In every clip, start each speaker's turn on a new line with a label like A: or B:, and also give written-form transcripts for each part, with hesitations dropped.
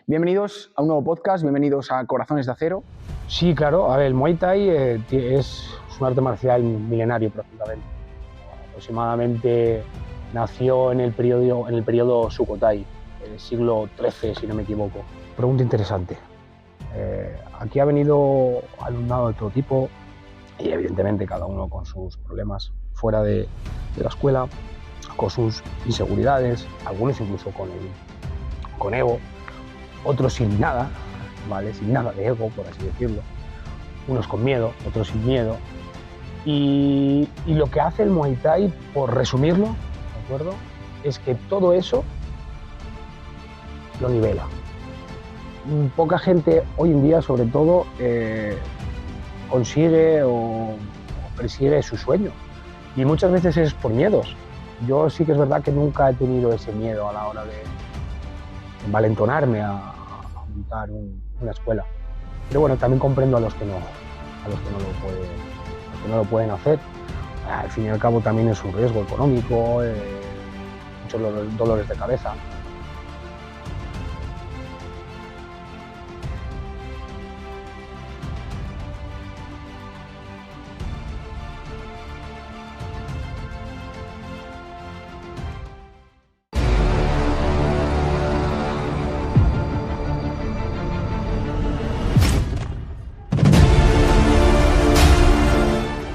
A: Bienvenidos a un nuevo podcast, bienvenidos a Corazones de Acero.
B: Sí, claro. A ver, el Muay Thai es un arte marcial milenario prácticamente. Aproximadamente nació en el periodo Sukhothai, el siglo XIII, si no me equivoco. Pregunta interesante. Aquí ha venido alumnado de todo tipo y evidentemente cada uno con sus problemas fuera de la escuela, con sus inseguridades, algunos incluso con ego, otros sin nada, ¿vale? Sin nada de ego, por así decirlo. Unos con miedo, otros sin miedo. Y lo que hace el Muay Thai, por resumirlo, ¿de acuerdo?, es que todo eso lo nivela. Poca gente hoy en día, sobre todo, consigue o persigue su sueño. Y muchas veces es por miedos. Yo sí que es verdad que nunca he tenido ese miedo a la hora de envalentonarme a montar una escuela. Pero bueno, también comprendo a los que no lo pueden hacer. Al fin y al cabo también es un riesgo económico, muchos dolores de cabeza.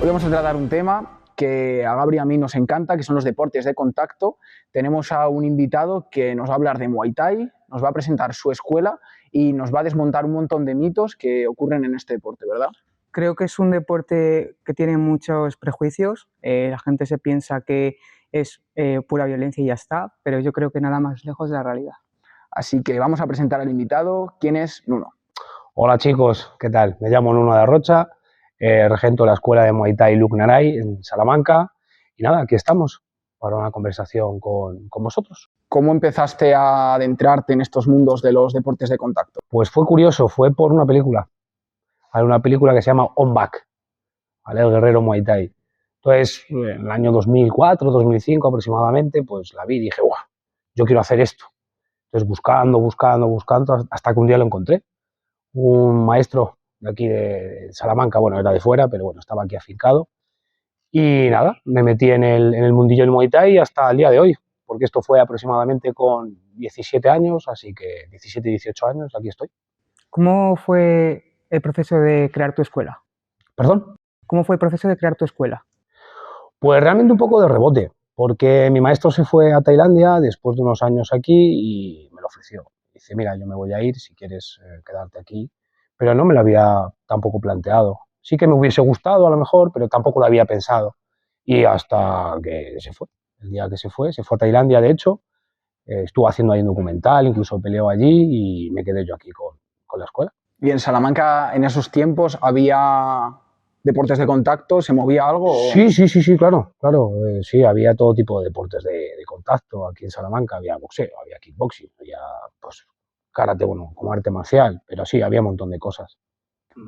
A: Hoy vamos a tratar un tema que a Gabri y a mí nos encanta, que son los deportes de contacto. Tenemos a un invitado que nos va a hablar de Muay Thai, nos va a presentar su escuela y nos va a desmontar un montón de mitos que ocurren en este deporte, ¿verdad?
C: Creo que es un deporte que tiene muchos prejuicios. La gente se piensa que es pura violencia y ya está, pero yo creo que nada más lejos de la realidad.
A: Así que vamos a presentar al invitado. ¿Quién es Nuno?
B: Hola chicos, ¿qué tal? Me llamo Nuno de Rocha, regento la escuela de Muay Thai Luc Naray en Salamanca y nada, aquí estamos para una conversación con vosotros.
A: ¿Cómo empezaste a adentrarte en estos mundos de los deportes de contacto?
B: Pues fue curioso, fue por una película. Hay una película que se llama On Back, ¿vale? El guerrero Muay Thai. Entonces, en el año 2004, 2005 aproximadamente, pues la vi y dije, ¡guau! Yo quiero hacer esto. Entonces, buscando, hasta que un día lo encontré. Un maestro de aquí de Salamanca, bueno, era de fuera, pero bueno, estaba aquí afincado. Y nada, me metí en el mundillo del Muay Thai hasta el día de hoy, porque esto fue aproximadamente con 17 años, así que 17, 18 años, aquí estoy.
C: ¿Cómo fue el proceso de crear tu escuela?
B: ¿Perdón?
C: ¿Cómo fue el proceso de crear tu escuela?
B: Pues realmente un poco de rebote, porque mi maestro se fue a Tailandia después de unos años aquí y me lo ofreció. Dice, mira, yo me voy a ir si quieres quedarte aquí, pero no me lo había tampoco planteado. Sí que me hubiese gustado a lo mejor, pero tampoco lo había pensado. Y hasta que se fue, el día que se fue a Tailandia de hecho, estuvo haciendo ahí un documental, incluso peleó allí y me quedé yo aquí con la escuela.
A: ¿Y en Salamanca en esos tiempos había deportes de contacto? ¿Se movía algo?
B: Sí, claro. Sí, había todo tipo de deportes de contacto. Aquí en Salamanca había boxeo, había kickboxing, había pues karate, bueno, como arte marcial, pero sí, había un montón de cosas.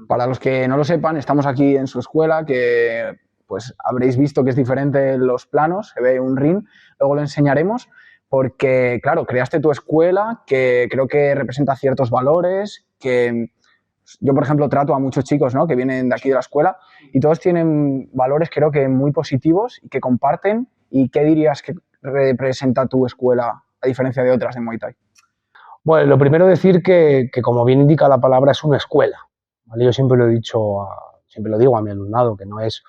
A: Para los que no lo sepan, estamos aquí en su escuela, que pues habréis visto que es diferente en los planos, se ve un ring, luego lo enseñaremos, porque claro, creaste tu escuela que creo que representa ciertos valores, que yo por ejemplo trato a muchos chicos, ¿no?, que vienen de aquí de la escuela y todos tienen valores creo que muy positivos y que comparten. ¿Y qué dirías que representa tu escuela a diferencia de otras de Muay Thai?
B: Bueno, lo primero decir que como bien indica la palabra, es una escuela, ¿vale? Yo siempre lo he dicho, siempre lo digo a mi alumnado, que no es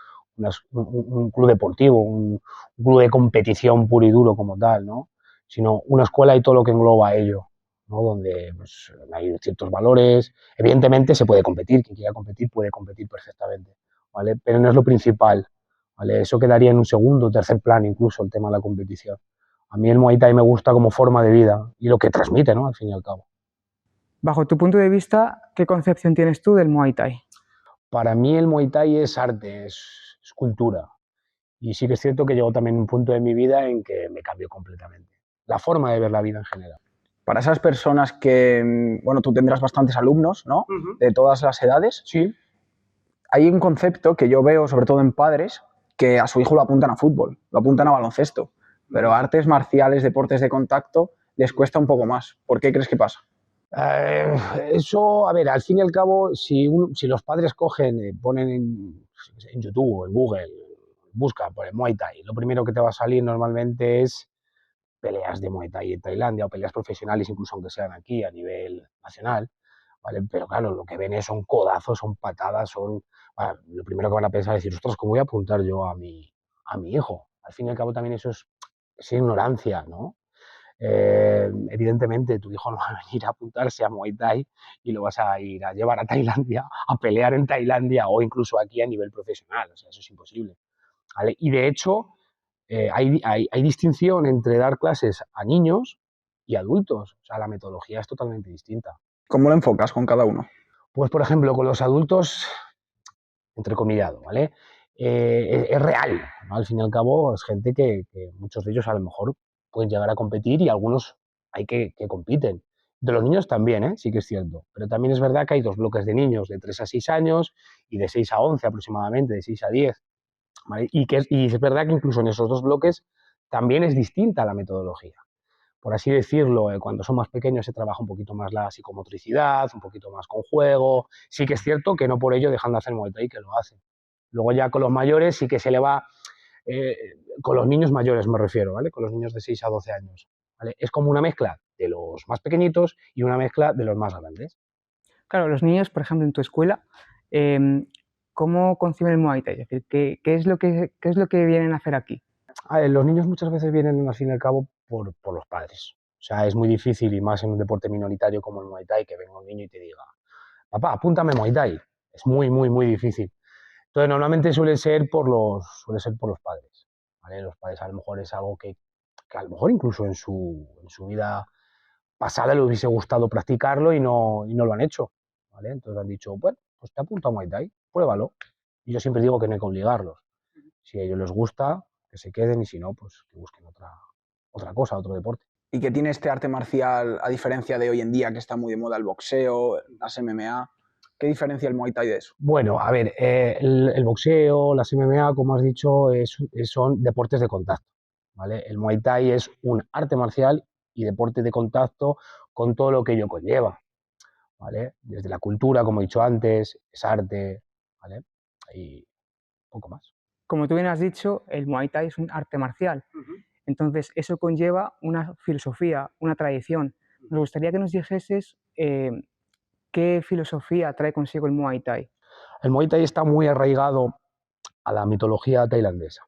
B: un club deportivo, un club de competición puro y duro como tal, ¿no?, sino una escuela y todo lo que engloba a ello, ¿no?, donde pues, hay ciertos valores. Evidentemente se puede competir, quien quiera competir puede competir perfectamente, ¿vale?, pero no es lo principal, ¿vale? Eso quedaría en un segundo o tercer plano incluso, el tema de la competición. A mí el Muay Thai me gusta como forma de vida y lo que transmite, ¿no?, al fin y al cabo.
C: Bajo tu punto de vista, ¿qué concepción tienes tú del Muay Thai?
B: Para mí el Muay Thai es arte, es cultura. Y sí que es cierto que llegó también un punto de mi vida en que me cambió completamente la forma de ver la vida en general.
A: Para esas personas que, bueno, tú tendrás bastantes alumnos, ¿no?, de todas las edades.
B: Sí.
A: Hay un concepto que yo veo, sobre todo en padres, que a su hijo lo apuntan a fútbol, lo apuntan a baloncesto, pero artes marciales, deportes de contacto, les cuesta un poco más. ¿Por qué crees que pasa?
B: Eh, Eso, a ver, al fin y al cabo, si los padres cogen, ponen en YouTube o en Google, busca por el Muay Thai, lo primero que te va a salir normalmente es peleas de Muay Thai en Tailandia o peleas profesionales, incluso aunque sean aquí a nivel nacional, ¿vale? Pero claro, lo que ven son codazos, son patadas, lo primero que van a pensar es decir, ostras, ¿cómo voy a apuntar yo a mi hijo? Al fin y al cabo también eso es ignorancia, ¿no? Evidentemente tu hijo no va a venir a apuntarse a Muay Thai y lo vas a ir a llevar a Tailandia, a pelear en Tailandia o incluso aquí a nivel profesional, o sea, eso es imposible, ¿vale? Y de hecho, hay distinción entre dar clases a niños y adultos, o sea, la metodología es totalmente distinta.
A: ¿Cómo lo enfocas con cada uno?
B: Pues, por ejemplo, con los adultos, entrecomillado, ¿vale? Es real, ¿no? Al fin y al cabo es gente que muchos de ellos a lo mejor pueden llegar a competir y algunos hay que compiten. De los niños también, ¿eh? Sí que es cierto, pero también es verdad que hay dos bloques de niños de 3 a 6 años y de 6 a 11 aproximadamente, de 6 a 10, ¿vale? Y es verdad que incluso en esos dos bloques también es distinta la metodología. Por así decirlo, cuando son más pequeños se trabaja un poquito más la psicomotricidad, un poquito más con juego. Sí que es cierto que no por ello dejan de hacer Muay Thai, que lo hacen. Luego ya con los mayores sí que se le va, eh, con los niños mayores me refiero, ¿vale? Con los niños de 6 a 12 años, ¿vale? Es como una mezcla de los más pequeñitos y una mezcla de los más grandes.
C: Claro, los niños, por ejemplo, en tu escuela, em, ¿cómo conciben el Muay Thai? Es decir, ¿qué es lo que vienen a hacer aquí?
B: A ver, los niños muchas veces vienen al fin y al cabo por los padres. O sea, es muy difícil, y más en un deporte minoritario como el Muay Thai, que venga un niño y te diga, papá, apúntame Muay Thai. Es muy, muy, muy difícil. Entonces, normalmente suele ser por los padres, ¿vale? Los padres a lo mejor es algo que a lo mejor incluso en su vida pasada le hubiese gustado practicarlo y no lo han hecho, ¿vale? Entonces han dicho, bueno, pues te apunto a Muay Thai, pruébalo. Y yo siempre digo que no hay que obligarlos. Si a ellos les gusta, que se queden y si no, pues que busquen otra cosa, otro deporte.
A: ¿Y qué tiene este arte marcial a diferencia de hoy en día que está muy de moda el boxeo, las MMA? ¿Qué diferencia el Muay Thai de eso?
B: Bueno, a ver, el boxeo, las MMA, como has dicho, son deportes de contacto, ¿vale? El Muay Thai es un arte marcial y deporte de contacto con todo lo que ello conlleva, ¿vale? Desde la cultura, como he dicho antes, es arte, ¿vale? Y poco más.
C: Como tú bien has dicho, el Muay Thai es un arte marcial. Entonces, eso conlleva una filosofía, una tradición. Nos gustaría que nos dijeses qué filosofía trae consigo el Muay Thai.
B: El Muay Thai está muy arraigado a la mitología tailandesa,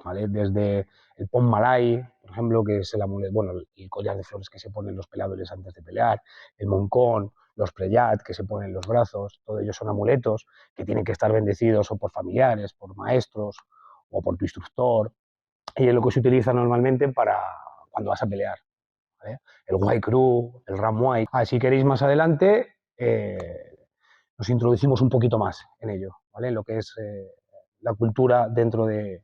B: ¿vale? Desde el Pon Malay, por ejemplo, que es el amuleto, bueno, el collar de flores que se ponen los peleadores antes de pelear, el Moncón, los Preyat que se ponen en los brazos, todos ellos son amuletos que tienen que estar bendecidos o por familiares, por maestros o por tu instructor, y es lo que se utiliza normalmente para cuando vas a pelear, ¿vale? El Wai Kru, el Ram Muay. Si queréis más adelante, nos introducimos un poquito más en ello, ¿vale? En lo que es la cultura dentro del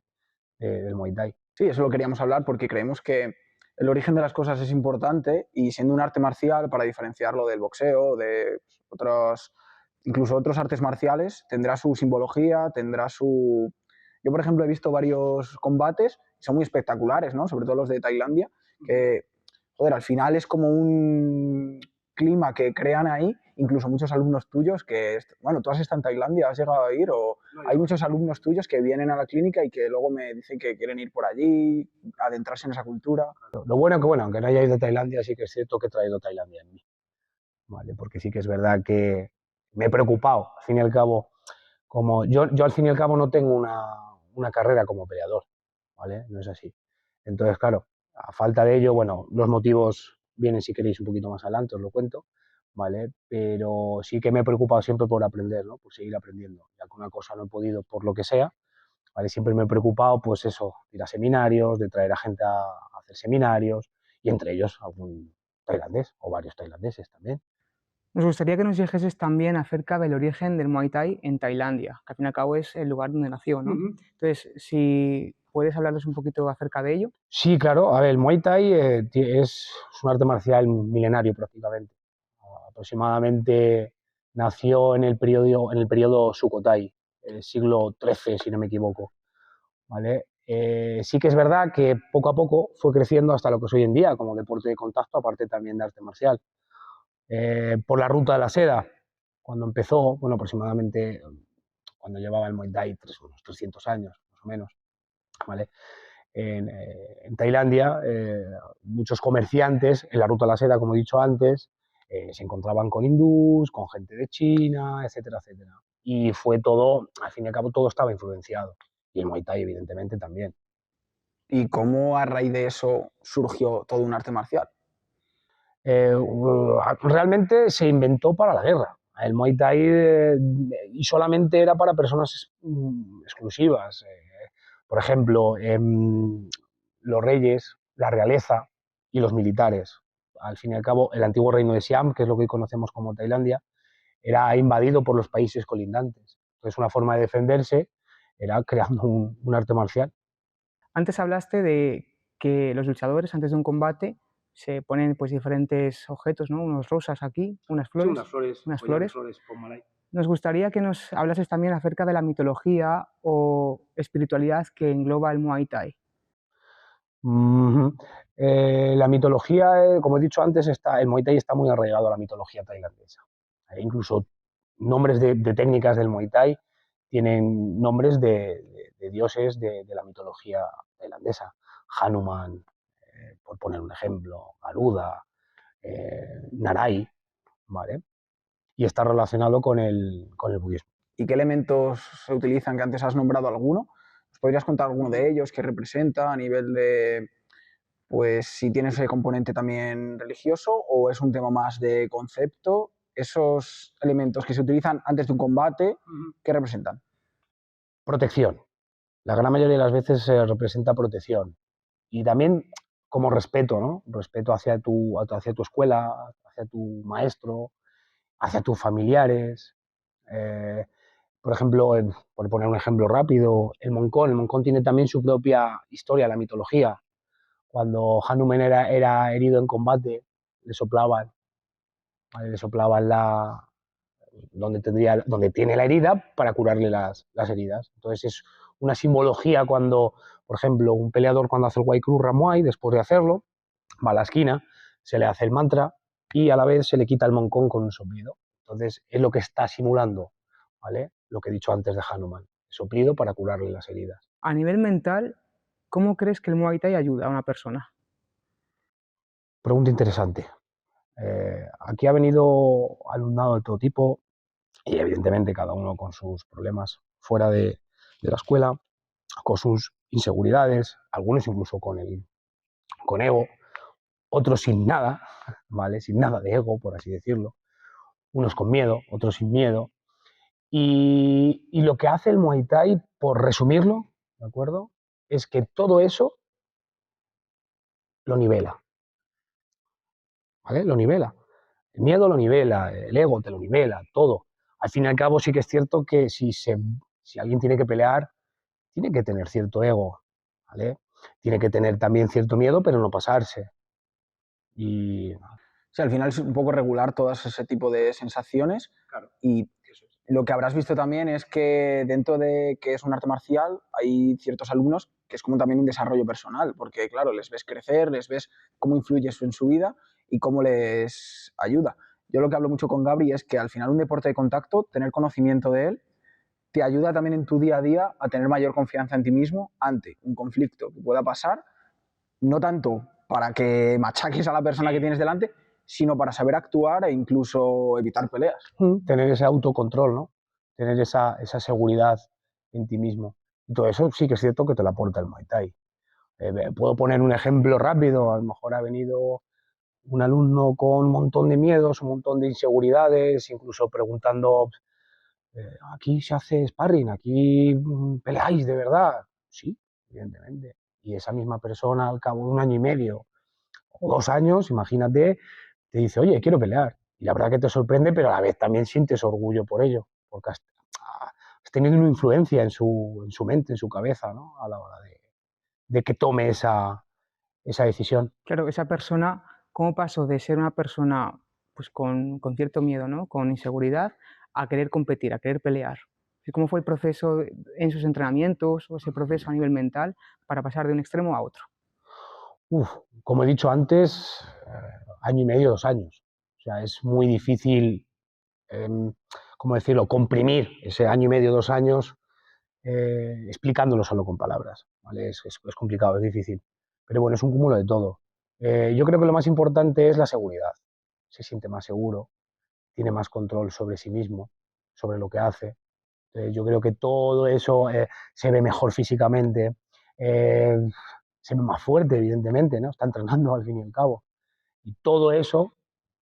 B: Muay Thai.
A: Sí, eso lo queríamos hablar porque creemos que el origen de las cosas es importante y siendo un arte marcial, para diferenciarlo del boxeo, de otros, incluso otros artes marciales, tendrá su simbología, tendrá su... Yo, por ejemplo, he visto varios combates, son muy espectaculares, ¿no? Sobre todo los de Tailandia, que, joder, al final es como un clima que crean ahí, incluso muchos alumnos tuyos que, bueno, tú has estado en Tailandia, has llegado a ir, o hay muchos alumnos tuyos que vienen a la clínica y que luego me dicen que quieren ir por allí, adentrarse en esa cultura.
B: Lo bueno que, bueno, aunque no haya ido a Tailandia, sí que es cierto que he traído Tailandia en mí, ¿vale? Porque sí que es verdad que me he preocupado, al fin y al cabo, como yo al fin y al cabo no tengo una carrera como peleador, ¿vale? No es así. Entonces, claro, a falta de ello, bueno, los motivos vienen si queréis un poquito más adelante, os lo cuento, ¿vale? Pero sí que me he preocupado siempre por aprender, ¿no? Por seguir aprendiendo. Ya que una cosa no he podido por lo que sea, ¿vale? Siempre me he preocupado, pues eso, de ir a seminarios, de traer a gente a hacer seminarios, y entre ellos algún tailandés o varios tailandeses también.
C: Nos gustaría que nos dijeses también acerca del origen del Muay Thai en Tailandia, que al fin y al cabo es el lugar donde nació, ¿no? Entonces, si puedes hablarnos un poquito acerca de ello.
B: Sí, claro, a ver, el Muay Thai es un arte marcial milenario prácticamente. Aproximadamente nació en el periodo Sukhothai, el siglo XIII, si no me equivoco, ¿vale? Sí que es verdad que poco a poco fue creciendo hasta lo que es hoy en día como deporte de contacto, aparte también de arte marcial, por la ruta de la seda, cuando empezó, bueno, aproximadamente cuando llevaba el Muay Thai unos 300 años, más o menos, ¿vale? En Tailandia, muchos comerciantes en la ruta de la seda, como he dicho antes, se encontraban con hindús, con gente de China, etcétera, etcétera. Y fue todo, al fin y al cabo, todo estaba influenciado. Y el Muay Thai, evidentemente, también.
A: ¿Y cómo a raíz de eso surgió todo un arte marcial?
B: Realmente se inventó para la guerra. El Muay Thai y solamente era para personas exclusivas. Por ejemplo, los reyes, la realeza y los militares. Al fin y al cabo, el antiguo reino de Siam, que es lo que hoy conocemos como Tailandia, era invadido por los países colindantes. Entonces, una forma de defenderse era creando un arte marcial.
C: Antes hablaste de que los luchadores antes de un combate se ponen pues diferentes objetos, ¿no? Unos rosas aquí, unas flores. Unas flores. Nos gustaría que nos hablases también acerca de la mitología o espiritualidad que engloba el Muay Thai.
B: La mitología, como he dicho antes, el Muay Thai está muy arraigado a la mitología tailandesa. Incluso nombres de técnicas del Muay Thai tienen nombres de dioses de la mitología tailandesa. Hanuman, por poner un ejemplo, Garuda, Narai, ¿vale? Y está relacionado con el budismo.
A: ¿Y qué elementos se utilizan, que antes has nombrado alguno? ¿Nos podrías contar alguno de ellos que representa a nivel de, pues, si tienes el componente también religioso o es un tema más de concepto? Esos elementos que se utilizan antes de un combate, ¿qué representan?
B: Protección. La gran mayoría de las veces se representa protección. Y también como respeto, ¿no? Respeto hacia tu escuela, hacia tu maestro, hacia tus familiares. Por ejemplo, por poner un ejemplo rápido, el Moncón tiene también su propia historia, la mitología. Cuando Hanuman era herido en combate, le soplaban, ¿vale? Le soplaban donde tiene la herida para curarle las heridas. Entonces es una simbología cuando, por ejemplo, un peleador cuando hace el Wai Kru Ramuai, después de hacerlo, va a la esquina, se le hace el mantra y a la vez se le quita el moncón con un soplido. Entonces es lo que está simulando, ¿vale? Lo que he dicho antes de Hanuman, soplido para curarle las heridas.
C: A nivel mental, ¿cómo crees que el Muay Thai ayuda a una persona?
B: Pregunta interesante. Aquí ha venido alumnado de todo tipo y evidentemente cada uno con sus problemas fuera de la escuela, con sus inseguridades, algunos incluso con ego, otros sin nada, ¿vale? Sin nada de ego, por así decirlo. Unos con miedo, otros sin miedo. Y lo que hace el Muay Thai, por resumirlo, ¿de acuerdo? Es que todo eso lo nivela, ¿vale? Lo nivela. El miedo lo nivela, el ego te lo nivela, todo. Al fin y al cabo sí que es cierto que si alguien tiene que pelear, tiene que tener cierto ego, ¿vale? Tiene que tener también cierto miedo, pero no pasarse. Y
A: Sí, al final es un poco regular todo ese tipo de sensaciones.
B: claro,
A: Y lo que habrás visto también es que dentro de que es un arte marcial hay ciertos alumnos que es como también un desarrollo personal, porque claro, les ves crecer, les ves cómo influye eso en su vida y cómo les ayuda. Yo lo que hablo mucho con Gabri es que al final un deporte de contacto, tener conocimiento de él, te ayuda también en tu día a día a tener mayor confianza en ti mismo ante un conflicto que pueda pasar, no tanto para que machaques a la persona que tienes delante, sino para saber actuar e incluso evitar peleas.
B: tener ese autocontrol, ¿no? Tener esa seguridad en ti mismo. Y todo eso sí que es cierto que te lo aporta el Muay Thai. Puedo poner un ejemplo rápido. A lo mejor ha venido un alumno con un montón de miedos, un montón de inseguridades, incluso preguntando, ¿aquí se hace sparring? ¿Aquí peleáis de verdad? Sí, evidentemente. Y esa misma persona, al cabo de 1 año y medio o 2 años, imagínate, te dice, oye, quiero pelear. Y la verdad que te sorprende, pero a la vez también sientes orgullo por ello, porque has tenido una influencia en su mente, en su cabeza, ¿no? A la hora de que tome esa decisión.
C: Claro, esa persona, ¿cómo pasó de ser una persona pues, con cierto miedo, ¿no? Con inseguridad, a querer competir, a querer pelear? ¿Y cómo fue el proceso en sus entrenamientos o ese proceso a nivel mental para pasar de un extremo a otro?
B: Como he dicho antes, 1 año y medio, 2 años. O sea, es muy difícil, ¿cómo decirlo?, comprimir ese año y medio, 2 años, explicándolo solo con palabras, ¿vale? Es complicado, es difícil. Pero bueno, es un cúmulo de todo. Yo creo que lo más importante es la seguridad. Se siente más seguro, tiene más control sobre sí mismo, sobre lo que hace. Yo creo que todo eso se ve mejor físicamente, eh, se ve más fuerte, evidentemente, ¿no? Está entrenando al fin y al cabo. Y todo eso,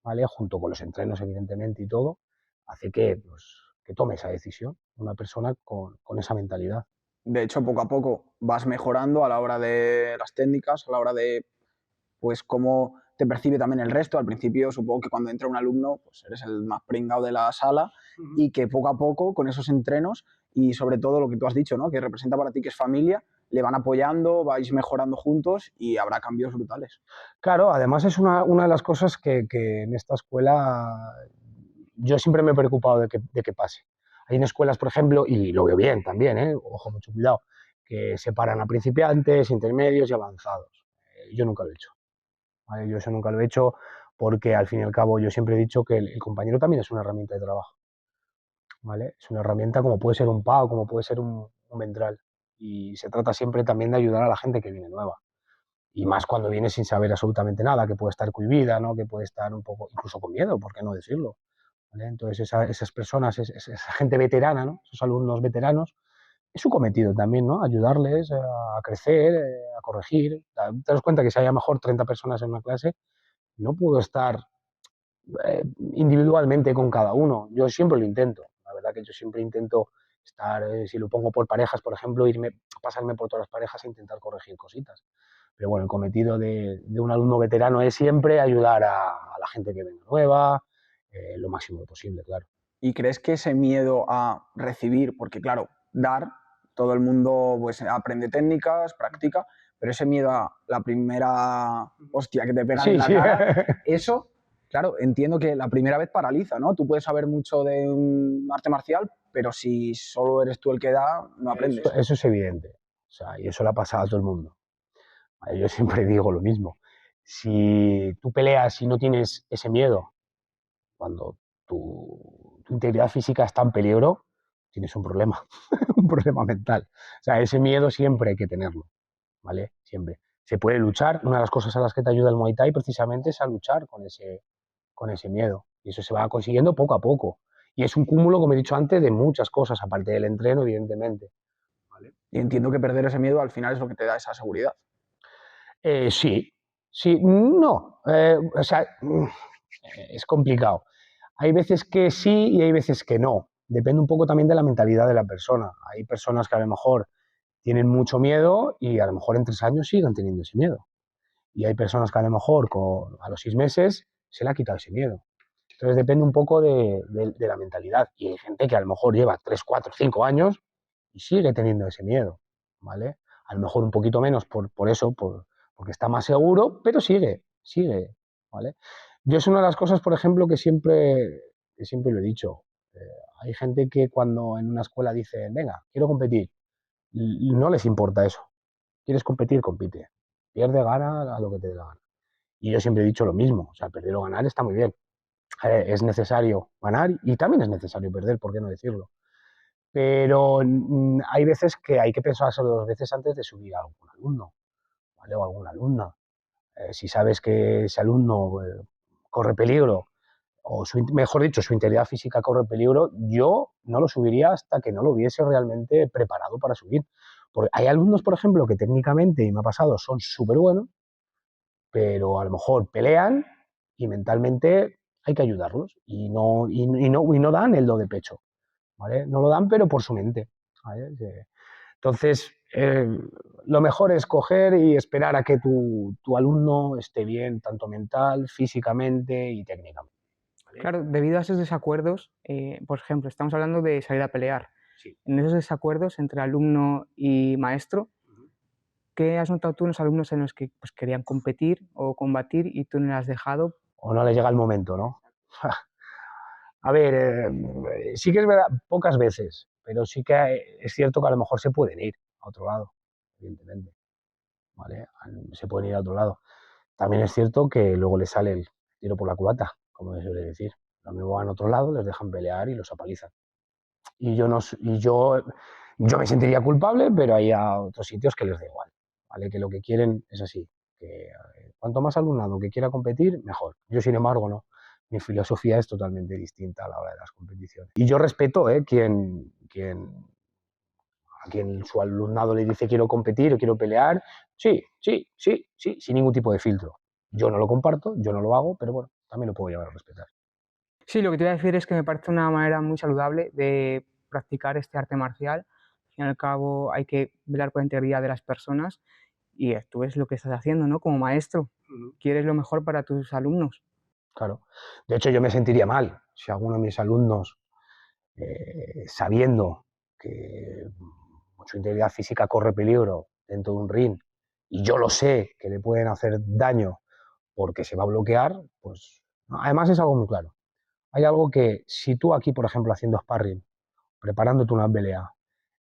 B: ¿vale? Junto con los entrenos, evidentemente, y todo, hace que, pues, que tome esa decisión una persona con esa mentalidad.
A: De hecho, poco a poco vas mejorando a la hora de las técnicas, a la hora de pues cómo te percibe también el resto. Al principio supongo que cuando entra un alumno pues eres el más pringado de la sala y que poco a poco con esos entrenos y sobre todo lo que tú has dicho, ¿no? Que representa para ti que es familia, le van apoyando, vais mejorando juntos y habrá cambios brutales.
B: Claro, además es una de las cosas que en esta escuela yo siempre me he preocupado de que pase. Hay en escuelas, por ejemplo, y lo veo bien también, ojo, mucho cuidado, que separan a principiantes, intermedios y avanzados. Yo nunca lo he hecho. ¿Vale? Yo eso nunca lo he hecho porque al fin y al cabo yo siempre he dicho que el compañero también es una herramienta de trabajo. ¿Vale? Es una herramienta como puede ser un PAO, como puede ser un Ventral. Y se trata siempre también de ayudar a la gente que viene nueva. Y más cuando viene sin saber absolutamente nada, que puede estar cohibida, ¿no? Que puede estar un poco, incluso con miedo, ¿por qué no decirlo? ¿Vale? Entonces esas personas, esa gente veterana, ¿no? Esos alumnos veteranos, es su cometido también, ¿no? Ayudarles a crecer, a corregir. Te das cuenta que si hay a lo mejor 30 personas en una clase, no puedo estar individualmente con cada uno. Yo siempre lo intento. La verdad que yo siempre intento estar, si lo pongo por parejas, por ejemplo, pasarme por todas las parejas e intentar corregir cositas. Pero bueno, el cometido de un alumno veterano es siempre ayudar a la gente que venga nueva, lo máximo posible, claro.
A: ¿Y crees que ese miedo a recibir, porque claro, dar, todo el mundo pues aprende técnicas, practica, pero ese miedo a la primera hostia que te pegan en
B: Sí,
A: la
B: sí.
A: cara, eso, claro, entiendo que la primera vez paraliza, ¿no? Tú puedes saber mucho de un arte marcial, pero si solo eres tú el que da, no aprendes.
B: Eso es evidente. O sea, y eso le ha pasado a todo el mundo. Vale, yo siempre digo lo mismo. Si tú peleas y no tienes ese miedo, cuando tu integridad física está en peligro, tienes un problema, un problema mental. O sea, ese miedo siempre hay que tenerlo, ¿vale? Siempre. Se puede luchar, una de las cosas a las que te ayuda el Muay Thai precisamente es a luchar con ese miedo. Y eso se va consiguiendo poco a poco. Y es un cúmulo, como he dicho antes, de muchas cosas, aparte del entreno, evidentemente. ¿Vale?
A: Y entiendo que perder ese miedo al final es lo que te da esa seguridad.
B: Sí, sí, no. O sea, es complicado. Hay veces que sí y hay veces que no. Depende un poco también de la mentalidad de la persona. Hay personas que a lo mejor tienen mucho miedo y a lo mejor en 3 años siguen teniendo ese miedo. Y hay personas que a lo mejor a los 6 meses se le ha quitado ese miedo. Entonces depende un poco de la mentalidad. Y hay gente que a lo mejor lleva 3, 4, 5 años y sigue teniendo ese miedo, ¿vale? A lo mejor un poquito menos por eso, porque está más seguro, pero sigue, ¿vale? Yo es una de las cosas, por ejemplo, que siempre lo he dicho. Eh, Hay gente que cuando en una escuela dice, venga, quiero competir, y no les importa eso. ¿Quieres competir? Compite. Pierde, gana, a lo que te dé la gana. Y yo siempre he dicho lo mismo, o sea, perder o ganar está muy bien. Es necesario ganar y también es necesario perder, ¿por qué no decirlo? Pero hay veces que hay que pensárselo 2 veces antes de subir a algún alumno, ¿vale? O alguna alumna. Si sabes que ese alumno corre peligro, o mejor dicho, su integridad física corre peligro, yo no lo subiría hasta que no lo hubiese realmente preparado para subir. Porque hay alumnos, por ejemplo, que técnicamente, y me ha pasado, son súper buenos, pero a lo mejor pelean y mentalmente hay que ayudarlos y no dan el do de pecho, ¿vale? No lo dan, pero por su mente, ¿vale? Entonces, lo mejor es coger y esperar a que tu alumno esté bien, tanto mental, físicamente y técnicamente. ¿Vale?
C: Claro, debido a esos desacuerdos, por ejemplo, estamos hablando de salir a pelear.
B: Sí.
C: En esos desacuerdos entre alumno y maestro,
B: Ujú.
C: ¿qué has notado tú en los alumnos en los que pues, querían competir o combatir y tú no les has dejado?
B: O no le llega el momento, ¿no? A ver, sí que es verdad, pocas veces, pero sí que es cierto que a lo mejor se pueden ir a otro lado, evidentemente, ¿vale? Se pueden ir a otro lado. También es cierto que luego le sale el tiro por la culata, como se suele decir. Lo mismo van a otro lado, les dejan pelear y los apalizan. Y yo me sentiría culpable, pero hay a otros sitios que les da igual, ¿vale? Que lo que quieren es así, que cuanto más alumnado que quiera competir, mejor. Yo, sin embargo, no. Mi filosofía es totalmente distinta a la hora de las competiciones. Y yo respeto a quien su alumnado le dice quiero competir o quiero pelear, sí, sin ningún tipo de filtro. Yo no lo comparto, yo no lo hago, pero bueno, también lo puedo llegar a respetar.
C: Sí, lo que te iba a decir es que me parece una manera muy saludable de practicar este arte marcial. Al fin y al cabo hay que velar por la integridad de las personas y tú es lo que estás haciendo, ¿no? Como maestro, quieres lo mejor para tus alumnos.
B: Claro. De hecho, yo me sentiría mal si alguno de mis alumnos, sabiendo que su integridad física corre peligro dentro de un ring y yo lo sé que le pueden hacer daño porque se va a bloquear, pues además es algo muy claro. Hay algo que si tú aquí, por ejemplo, haciendo sparring, preparándote una pelea,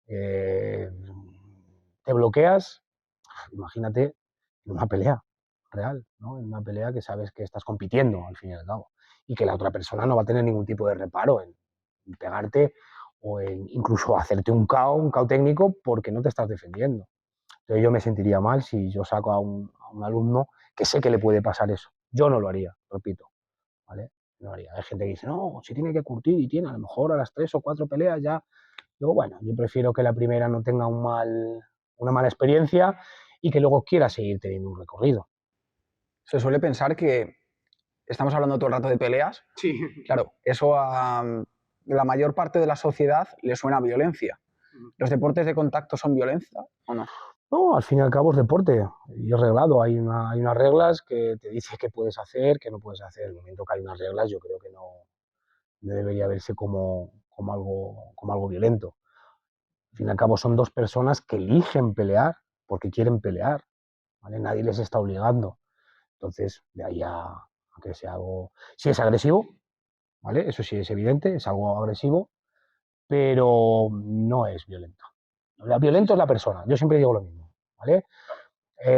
B: eh, te bloqueas, imagínate en una pelea real, ¿no? En una pelea que sabes que estás compitiendo al fin y al cabo y que la otra persona no va a tener ningún tipo de reparo en pegarte o en incluso hacerte un KO técnico porque no te estás defendiendo. Entonces yo me sentiría mal si yo saco a un alumno que sé que le puede pasar eso. Yo no lo haría, repito, ¿vale? No lo haría. Hay gente que dice, no, si tiene que curtir y tiene, a lo mejor a las 3 o 4 peleas ya. Digo, bueno, yo prefiero que la primera no tenga una mala experiencia y que luego quiera seguir teniendo un recorrido.
A: Se suele pensar que estamos hablando todo el rato de peleas.
B: Sí.
A: Claro, eso a la mayor parte de la sociedad le suena a violencia. ¿Los deportes de contacto son violencia o no?
B: No, al fin y al cabo es deporte y es reglado. Hay unas reglas que te dice qué puedes hacer, qué no puedes hacer. En el momento que hay unas reglas, yo creo que no debería verse como algo violento. Al fin y al cabo son dos personas que eligen pelear porque quieren pelear, ¿vale? Nadie les está obligando. Entonces, de ahí a que sea algo... Sí es agresivo, ¿vale? Eso sí es evidente, es algo agresivo, pero no es violento. Violento es la persona, yo siempre digo lo mismo, ¿vale?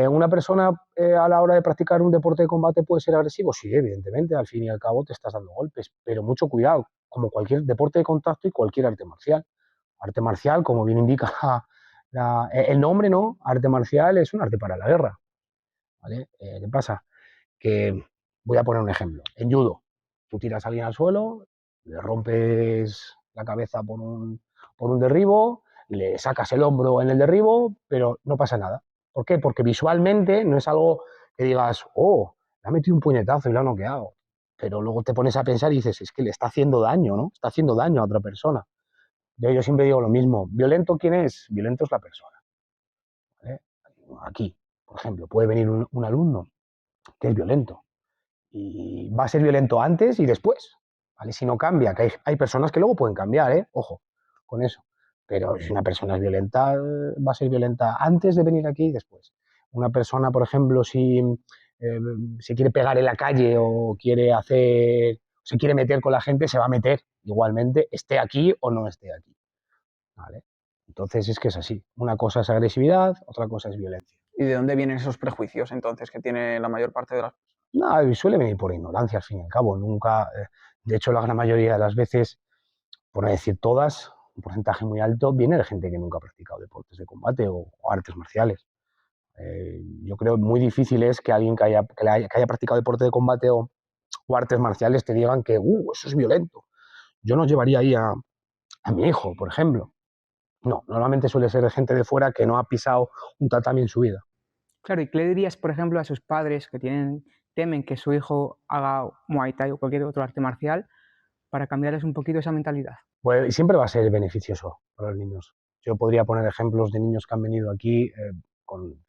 B: ¿Una persona a la hora de practicar un deporte de combate puede ser agresivo? Sí, evidentemente, al fin y al cabo te estás dando golpes, pero mucho cuidado, como cualquier deporte de contacto y cualquier arte marcial. Arte marcial, como bien indica el nombre, ¿no? Arte marcial es un arte para la guerra, ¿vale? ¿Qué pasa? Que voy a poner un ejemplo. En judo, tú tiras a alguien al suelo, le rompes la cabeza por un derribo, le sacas el hombro en el derribo, pero no pasa nada. ¿Por qué? Porque visualmente no es algo que digas, oh, le ha metido un puñetazo y lo ha noqueado. Pero luego te pones a pensar y dices, es que le está haciendo daño, ¿no? Está haciendo daño a otra persona. Yo siempre digo lo mismo. ¿Violento quién es? Violento es la persona, ¿vale? Aquí, por ejemplo, puede venir un alumno que es violento y va a ser violento antes y después, ¿vale? Si no cambia, que hay personas que luego pueden cambiar, ¿eh? Ojo con eso. Pero si una persona es violenta, va a ser violenta antes de venir aquí y después. Una persona, por ejemplo, si se quiere pegar en la calle o se quiere meter con la gente, se va a meter igualmente, esté aquí o no esté aquí, ¿vale? Entonces es que es así. Una cosa es agresividad, otra cosa es violencia.
A: ¿Y de dónde vienen esos prejuicios entonces que tiene la mayor parte de las personas?
B: No, suele venir por ignorancia al fin y al cabo. Nunca, de hecho, la gran mayoría de las veces, por no decir todas, un porcentaje muy alto, viene de gente que nunca ha practicado deportes de combate o artes marciales. Yo creo muy difícil es que alguien que haya practicado deporte de combate o artes marciales te digan que eso es violento. Yo no llevaría ahí a mi hijo, por ejemplo. No, normalmente suele ser de gente de fuera que no ha pisado un tatami en su vida.
C: Claro, ¿y qué le dirías, por ejemplo, a sus padres que temen que su hijo haga Muay Thai o cualquier otro arte marcial para cambiarles un poquito esa mentalidad?
B: Pues siempre va a ser beneficioso para los niños. Yo podría poner ejemplos de niños que han venido aquí con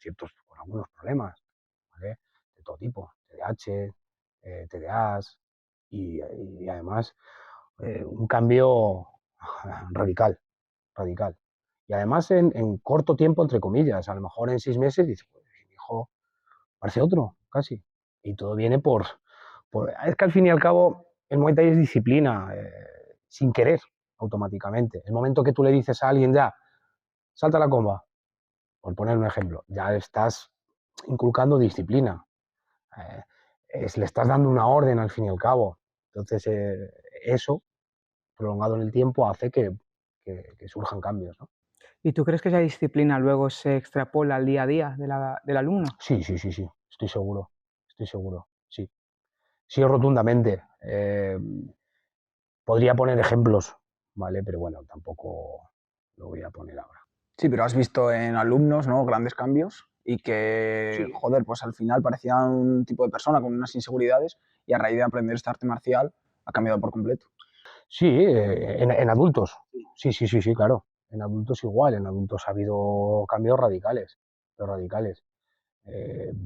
B: algunos problemas, ¿vale? De todo tipo, TDAH, TDAs y además un cambio radical, radical. Y además en corto tiempo, entre comillas, a lo mejor en 6 meses, dice, pues, mi hijo parece otro, casi. Y todo viene es que al fin y al cabo el Muay Thai es disciplina, sin querer, automáticamente. El momento que tú le dices a alguien ya, salta la comba, por poner un ejemplo, ya estás inculcando disciplina. Le estás dando una orden al fin y al cabo. Entonces, eso, prolongado en el tiempo, hace que surjan cambios, ¿no?
C: ¿Y tú crees que esa disciplina luego se extrapola al día a día del alumno?
B: Sí, sí, sí, sí, estoy seguro, sí. Sí, rotundamente. Podría poner ejemplos, ¿vale? Pero bueno, tampoco lo voy a poner ahora.
A: Sí, pero has visto en alumnos, ¿no? Grandes cambios y que,
B: Sí.
A: joder, pues al final parecía un tipo de persona con unas inseguridades y a raíz de aprender esta arte marcial ha cambiado por completo.
B: Sí, en adultos. Sí, sí, sí, sí, claro. En adultos igual, en adultos ha habido cambios radicales, pero radicales.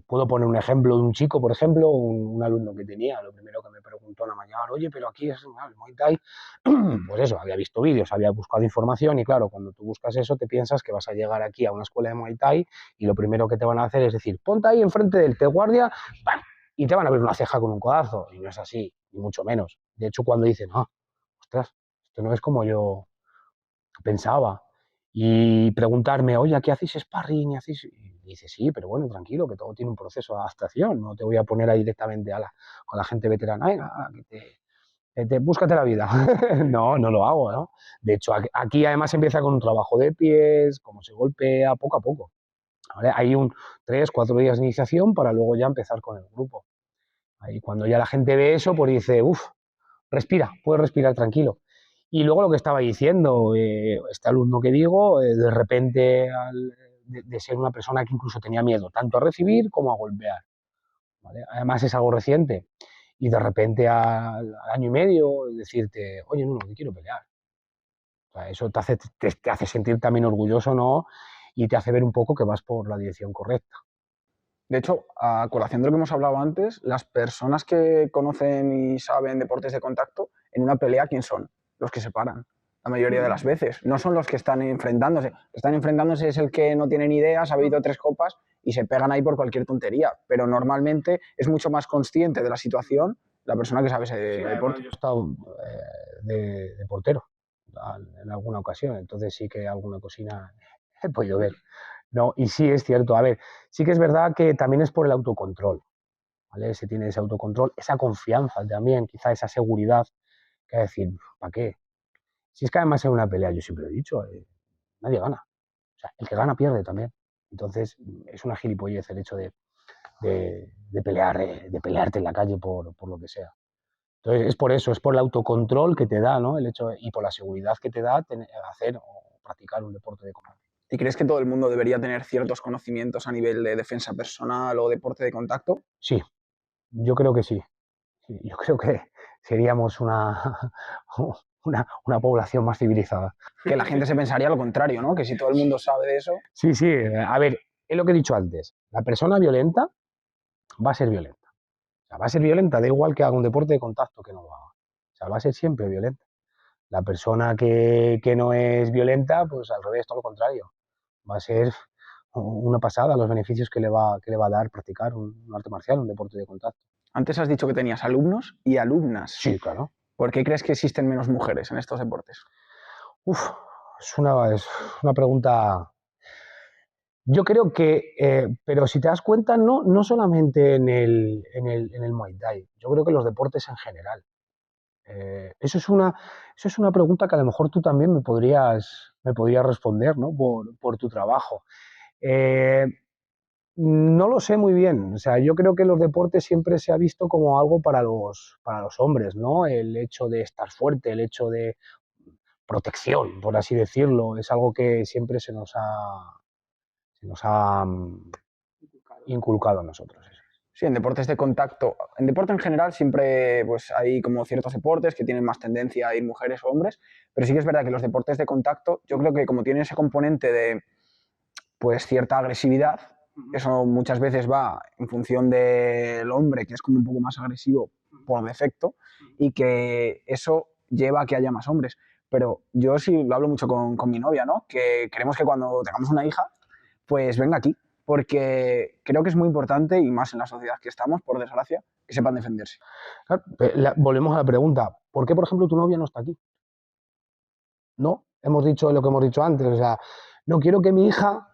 B: Puedo poner un ejemplo de un chico, por ejemplo, un alumno que tenía, lo primero que me preguntó en la mañana, oye, pero aquí es el Muay Thai. Pues eso, había visto vídeos, había buscado información y claro, cuando tú buscas eso te piensas que vas a llegar aquí a una escuela de Muay Thai y lo primero que te van a hacer es decir, ponte ahí enfrente del te guardia, ¡pam! Y te van a abrir una ceja con un codazo. Y no es así, ni mucho menos. De hecho, cuando dicen, ostras, esto no es como yo pensaba. Y preguntarme, oye, ¿qué hacéis sparring? Y dice, sí, pero bueno, tranquilo, que todo tiene un proceso de adaptación. No te voy a poner ahí directamente con la gente veterana, venga, búscate la vida. No, no lo hago, ¿no? De hecho, aquí además empieza con un trabajo de pies, cómo se golpea, poco a poco. ¿Vale? Hay 3, 4 días de iniciación para luego ya empezar con el grupo. Ahí cuando ya la gente ve eso, pues dice, uff, respira, puedes respirar tranquilo. Y luego lo que estaba diciendo, este alumno que digo, de repente de ser una persona que incluso tenía miedo tanto a recibir como a golpear, ¿vale? Además es algo reciente. Y de repente al año y medio decirte, oye, no, que quiero pelear. O sea, eso te hace sentir también orgulloso, ¿no? Y te hace ver un poco que vas por la dirección correcta.
A: De hecho, a colación de lo que hemos hablado antes, las personas que conocen y saben deportes de contacto, en una pelea, ¿quién son? Los que se paran, la mayoría de las veces. No son los que están enfrentándose. El que están enfrentándose es el que no tiene ni idea, se ha bebido 3 copas y se pegan ahí por cualquier tontería. Pero normalmente es mucho más consciente de la situación la persona que sabe ese deporte.
B: Yo he estado de portero en alguna ocasión, entonces sí que alguna cocina he podido ver. No, y sí es cierto, a ver, sí que es verdad que también es por el autocontrol, ¿vale? Se tiene ese autocontrol, esa confianza también, quizá esa seguridad, que decir, ¿para qué? Si es que además en una pelea, yo siempre he dicho, nadie gana. O sea, el que gana pierde también. Entonces, es una gilipollez el hecho de pelear, de pelearte en la calle por lo que sea. Entonces, es por eso, es por el autocontrol que te da, ¿no? El hecho, y por la seguridad que te da hacer o practicar un deporte de combate.
A: ¿Y crees que todo el mundo debería tener ciertos conocimientos a nivel de defensa personal o deporte de contacto?
B: Sí, yo creo que sí. Sí, yo creo que seríamos una población más civilizada.
A: Que la gente se pensaría lo contrario, ¿no? Que si todo el mundo sabe de eso.
B: Sí, sí, a ver, es lo que he dicho antes. La persona violenta va a ser violenta. O sea, va a ser violenta, da igual que haga un deporte de contacto que no lo haga. O sea, va a ser siempre violenta. La persona que no es violenta, pues al revés, todo lo contrario. Va a ser una pasada los beneficios que le va a dar practicar un arte marcial, un deporte de contacto.
A: Antes has dicho que tenías alumnos y alumnas.
B: Sí, claro.
A: ¿Por qué crees que existen menos mujeres en estos deportes?
B: Uf, es una pregunta. Yo creo que, pero si te das cuenta, no solamente en el Muay Thai, yo creo que los deportes en general. Eso es una pregunta que a lo mejor tú también me podrías responder, ¿no? Por tu trabajo. Eh, no lo sé muy bien. O sea, yo creo que los deportes siempre se ha visto como algo para los hombres, ¿no? El hecho de estar fuerte, el hecho de protección, por así decirlo, es algo que siempre se nos ha inculcado a nosotros. Eso.
A: Sí, en deportes de contacto, en deporte en general siempre pues, hay como ciertos deportes que tienen más tendencia a ir mujeres o hombres, pero sí que es verdad que los deportes de contacto, yo creo que como tienen ese componente de pues, cierta agresividad, eso muchas veces va en función del hombre, que es como un poco más agresivo por defecto, y que eso lleva a que haya más hombres. Pero yo sí lo hablo mucho con mi novia, ¿no? Que queremos que cuando tengamos una hija, pues venga aquí, porque creo que es muy importante, y más en la sociedad que estamos, por desgracia, que sepan defenderse.
B: Claro, volvemos a la pregunta, ¿por qué, por ejemplo, tu novia no está aquí? No, hemos dicho lo que hemos dicho antes, o sea, no quiero que mi hija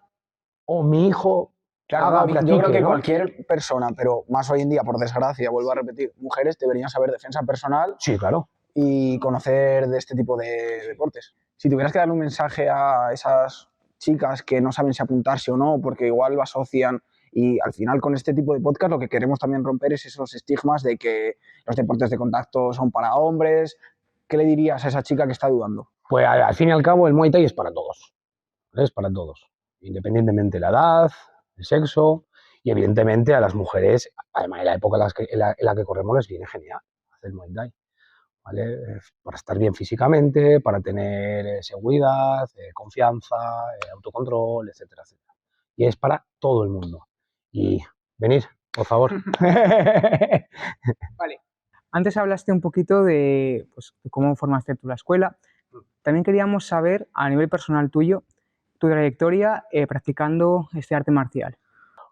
B: o mi hijo
A: Claro,
B: haga o
A: yo
B: practique,
A: creo que
B: ¿no?
A: cualquier persona, pero más hoy en día, por desgracia, vuelvo a repetir, mujeres deberían saber defensa personal
B: Sí, claro.
A: y conocer de este tipo de deportes. Si tuvieras que darle un mensaje a esas chicas que no saben si apuntarse o no, porque igual lo asocian, y al final con este tipo de podcast lo que queremos también romper es esos estigmas de que los deportes de contacto son para hombres. ¿Qué le dirías a esa chica que está dudando?
B: Pues al fin y al cabo el Muay Thai es para todos, ¿vale? Es para todos, independientemente de la edad, el sexo y evidentemente a las mujeres, además en la época en la que corremos les viene genial hacer Muay Thai, ¿vale? Para estar bien físicamente, para tener seguridad, confianza, autocontrol, etcétera, etcétera. Y es para todo el mundo. Y venid, por favor.
C: Vale. Antes hablaste un poquito de, pues, de cómo formaste tú la escuela. También queríamos saber, a nivel personal tuyo, tu trayectoria practicando este arte marcial.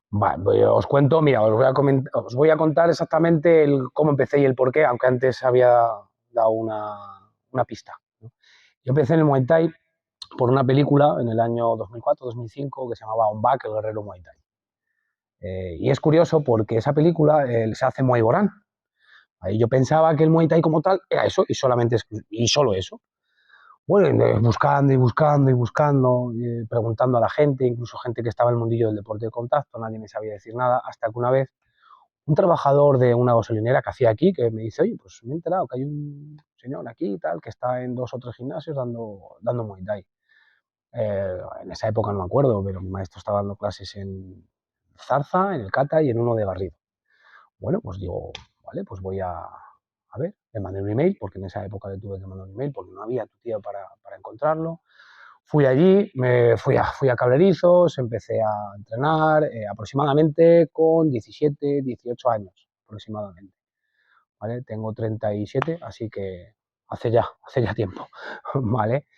B: Vale, pues os cuento, mira, os voy a contar exactamente cómo empecé y el por qué, aunque antes había dado una pista, ¿no? Yo empecé en el Muay Thai por una película en el año 2004-2005 que se llamaba On Bak, el guerrero Muay Thai. Y es curioso porque esa película se hace Muay Boran. Ahí yo pensaba que el Muay Thai como tal era eso y solo eso. Bueno, buscando y buscando y buscando, preguntando a la gente, incluso gente que estaba en el mundillo del deporte de contacto, nadie me sabía decir nada, hasta que una vez un trabajador de una gasolinera que hacía aquí, que me dice, oye, pues me he enterado que hay un señor aquí y tal, que está en 2 o 3 gimnasios dando Muay Thai. En esa época no me acuerdo, pero mi maestro estaba dando clases en Zarza, en el Cata y en uno de Garrido. Bueno, pues digo, vale, pues voy a ver, le mandé un email, porque en esa época le tuve que mandar un email, porque no había tu tío para encontrarlo. Fui allí, fui a Cablerizos, empecé a entrenar aproximadamente con 17, 18 años, aproximadamente. ¿Vale? Tengo 37, así que hace ya tiempo, ¿vale?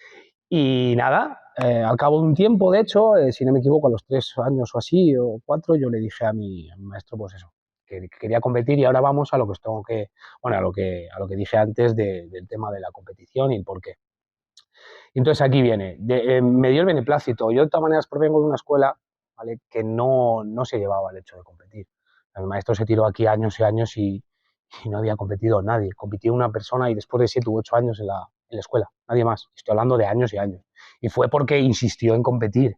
B: Y nada, al cabo de un tiempo, de hecho, si no me equivoco, a los 3 años o así, o 4, yo le dije a mi maestro, pues eso, que quería competir y ahora vamos a lo que os tengo que, bueno, a lo que dije antes del tema de la competición y el por qué. Y entonces aquí viene, me dio el beneplácito. Yo de todas maneras provengo de una escuela, ¿vale?, que no se llevaba el hecho de competir. El maestro se tiró aquí años y años y no había competido nadie. Compitió una persona y después de 7 u 8 años en la escuela, nadie más. Estoy hablando de años y años. Y fue porque insistió en competir,